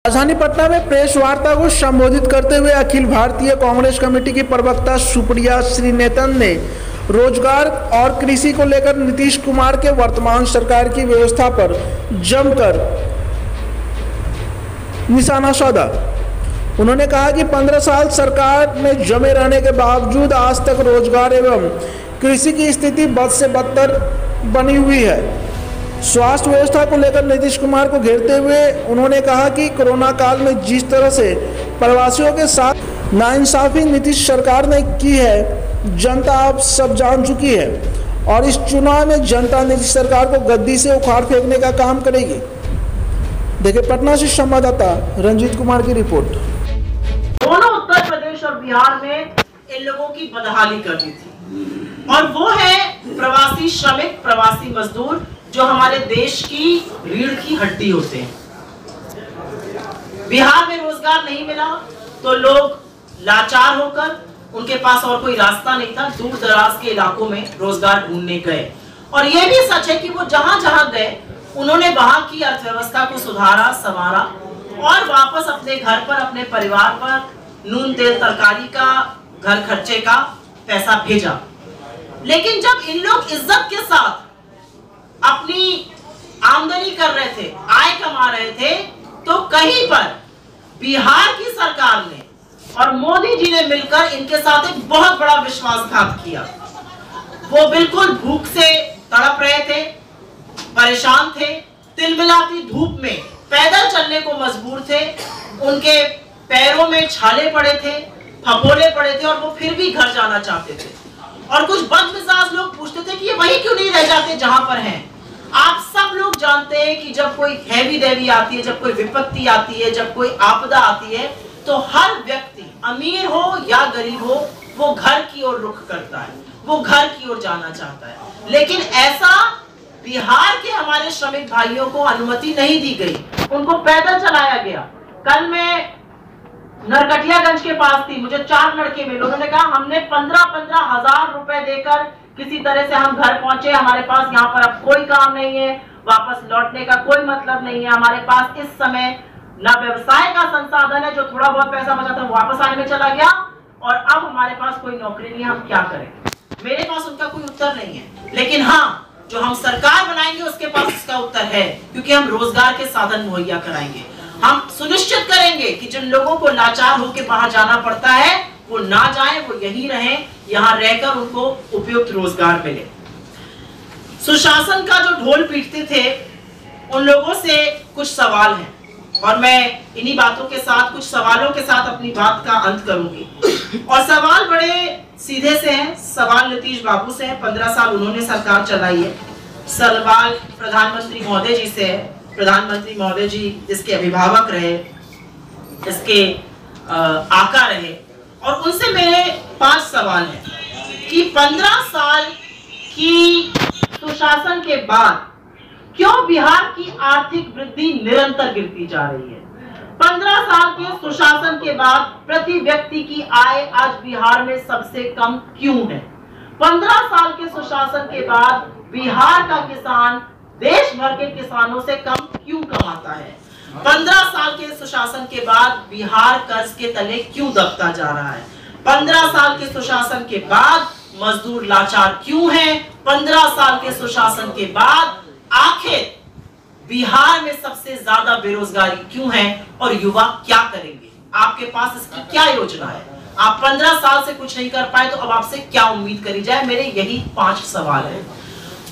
राजधानी पटना में प्रेस वार्ता को संबोधित करते हुए अखिल भारतीय कांग्रेस कमेटी की प्रवक्ता सुप्रिया श्रीनेतन ने रोजगार और कृषि को लेकर नीतीश कुमार के वर्तमान सरकार की व्यवस्था पर जमकर निशाना साधा। उन्होंने कहा कि 15 साल सरकार में जमे रहने के बावजूद आज तक रोजगार एवं कृषि की स्थिति बद से बदतर बनी हुई है। स्वास्थ्य व्यवस्था को लेकर नीतीश कुमार को घेरते हुए उन्होंने कहा कि कोरोना काल में जिस तरह से प्रवासियों के साथ नाइंसाफी नीतीश सरकार ने की है, जनता आप सब जान चुकी है और इस चुनाव में जनता नीतीश सरकार को गद्दी से उखाड़ फेंकने का काम करेगी। देखिए पटना से संवाददाता रंजीत कुमार की रिपोर्ट। दोनों उत्तर प्रदेश और बिहार में इन लोगों की बदहाली कर दी थी और वो है प्रवासी श्रमिक, प्रवासी मजदूर जो हमारे देश की रीढ़ की हड्डी होते हैं। बिहार में रोजगार नहीं मिला तो लोग लाचार होकर, उनके पास और कोई रास्ता नहीं था, दूर दराज के इलाकों में रोजगार ढूंढने गए। और यह भी सच है कि वो जहां जहां गए उन्होंने वहां की अर्थव्यवस्था को सुधारा, संवारा और वापस अपने घर पर, अपने परिवार पर नून तेल तरकारी का, घर खर्चे का पैसा भेजा। लेकिन जब इन लोग इज्जत के साथ अपनी आमदनी कर रहे थे, आय कमा रहे थे, तो कहीं पर बिहार की सरकार ने और मोदी जी ने मिलकर इनके साथ एक बहुत बड़ा विश्वासघात किया। वो बिल्कुल भूख से तड़प रहे थे, परेशान थे, तिलमिलाती धूप में पैदल चलने को मजबूर थे, उनके पैरों में छाले पड़े थे, फफोले पड़े थे और वो फिर भी घर जाना चाहते थे। और कुछ बदमिजाज लोग पूछते थे कि ये वही क्यों नहीं रह जाते जहां पर हैं। आप सब लोग जानते हैं कि जब कोई हैवी देवी आती है, जब कोई विपत्ति आती है, जब कोई आपदा आती है, तो हर व्यक्ति अमीर हो या गरीब हो वो घर की ओर रुख करता है, वो घर की ओर जाना चाहता है। लेकिन ऐसा बिहार के हमारे श्रमिक भाइयों को अनुमति नहीं दी गई, उनको पैदल चलाया गया। कल मैं नरकटियागंज के पास थी, मुझे 4 लड़के मिले, उन्होंने कहा हमने 15-15 हजार रुपए देकर किसी तरह से हम घर पहुंचे, हमारे पास यहाँ पर अब कोई काम नहीं है, वापस लौटने का कोई मतलब नहीं है, हमारे पास इस समय ना व्यवसाय का संसाधन है, जो थोड़ा बहुत पैसा बचा था वापस आने में चला गया और अब हमारे पास कोई नौकरी नहीं है, हम क्या करें। मेरे पास उनका कोई उत्तर नहीं है, लेकिन हाँ, जो हम सरकार बनाएंगे उसके पास इसका उत्तर है, क्योंकि हम रोजगार के साधन मुहैया कराएंगे। हम सुनिश्चित करेंगे कि जिन लोगों को लाचार होकर बाहर जाना पड़ता है वो ना जाएं, वो यहीं रहें, यहाँ रहकर उनको उपयुक्त रोजगार मिले। सुशासन का जो ढोल पीटते थे उन लोगों से कुछ सवाल हैं और मैं इन्हीं बातों के साथ, कुछ सवालों के साथ अपनी बात का अंत करूंगी। और सवाल बड़े सीधे से हैं, सवाल नीतीश बाबू से है, 15 साल उन्होंने सरकार चलाई है। सवाल प्रधानमंत्री महोदय जी से है, प्रधानमंत्री महोदय जी इसके अभिभावक रहे, इसके आका रहे, और उनसे मेरे 5 सवाल हैं कि 15 साल की सुशासन के बाद क्यों बिहार की आर्थिक वृद्धि निरंतर गिरती जा रही है। 15 साल के सुशासन के बाद प्रति व्यक्ति की आय आज बिहार में सबसे कम क्यों है। 15 साल के सुशासन के बाद बिहार का किसान देश भर के किसानों से कम क्यों कमाता है। 15 साल के सुशासन के बाद बिहार कर्ज के तले क्यों दबता जा रहा है। 15 साल के सुशासन के बाद मजदूर लाचार क्यों हैं। 15 साल के सुशासन के बाद आखिर बिहार में सबसे ज्यादा बेरोजगारी क्यों है और युवा क्या करेंगे। आपके पास इसकी क्या योजना है। आप 15 साल से कुछ नहीं कर पाए तो अब आपसे क्या उम्मीद करी जाए। मेरे यही 5 सवाल हैं।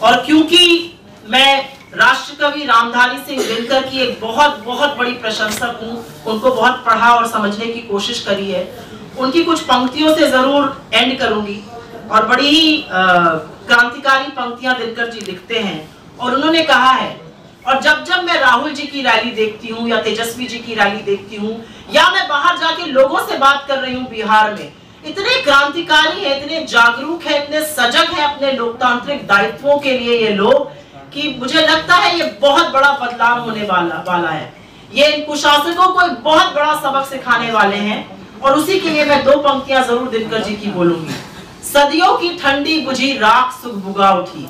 और क्योंकि मैं राष्ट्रकवि रामधारी सिंह दिनकर की एक बहुत बड़ी प्रशंसक हूँ, उनको बहुत पढ़ा और समझने की कोशिश करी है, उनकी कुछ पंक्तियों से जरूर एंड करूंगी। और बड़ी ही क्रांतिकारी पंक्तियां दिनकर जी लिखते हैं और उन्होंने कहा है, और जब जब मैं राहुल जी की रैली देखती हूँ या तेजस्वी जी की रैली देखती हूँ या मैं बाहर जाके लोगों से बात कर रही हूँ बिहार में, इतने क्रांतिकारी है, इतने जागरूक है, इतने सजग है अपने लोकतांत्रिक दायित्वों के लिए ये लोग, कि मुझे लगता है ये बहुत बड़ा बदलाव होने वाला है। ये इन कुशासकों को एक बहुत बड़ा सबक सिखाने वाले हैं। और उसी के लिए मैं 2 पंक्तियां जरूर दिनकर जी की बोलूंगी। सदियों की ठंडी बुझी राख सुगबुगा उठी,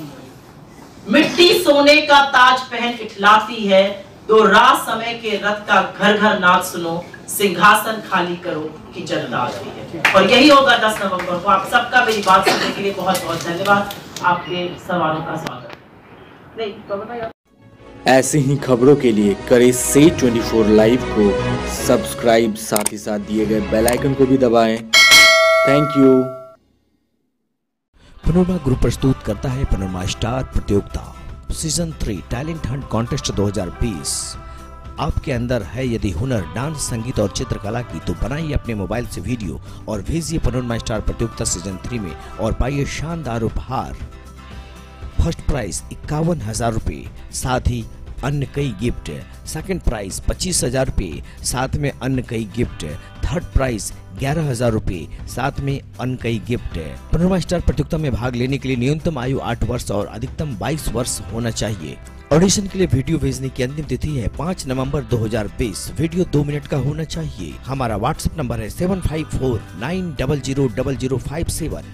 मिट्टी सोने का ताज पहन इठलाती है, दो रात समय के रथ का घर घर नाद सुनो, सिंहासन खाली करो कि जनता आती है। और यही होगा 10 नवंबर को। आप सबका मेरी बात सुनने के लिए बहुत बहुत धन्यवाद। आपके सवालों का स्वागत। नहीं तो बताइए। ऐसी ही खबरों के लिए करें से 24 लाइव को सब्सक्राइब, साथ ही साथ दिए गए बेल आइकन को भी दबाएं। Thank you. पनोरमा ग्रुप प्रस्तुत करता है पनोरमा स्टार प्रतियोगिता सीजन 3 टैलेंट हंट कॉन्टेस्ट 2020। आपके अंदर है यदि हुनर, डांस, संगीत और चित्रकला की, तो बनाइए अपने मोबाइल से वीडियो और भेजिए पनोरमा स्टार प्रतियोगिता सीजन 3 में और पाइए शानदार उपहार। फर्स्ट प्राइज 51,000 रुपये, साथ ही अन्य कई गिफ्ट। सेकंड प्राइज 25,000 रुपये, साथ में अन्य कई गिफ्ट। थर्ड प्राइज 11,000 रुपये, साथ में अन्य कई गिफ्ट। पनोरमा स्टार प्रतियोगिता में भाग लेने के लिए न्यूनतम आयु 8 वर्ष और अधिकतम 22 वर्ष होना चाहिए। ऑडिशन के लिए वीडियो भेजने की अंतिम तिथि है 5 नवंबर 2020। वीडियो 2 मिनट का होना चाहिए। हमारा व्हाट्सएप नंबर है 7549000057।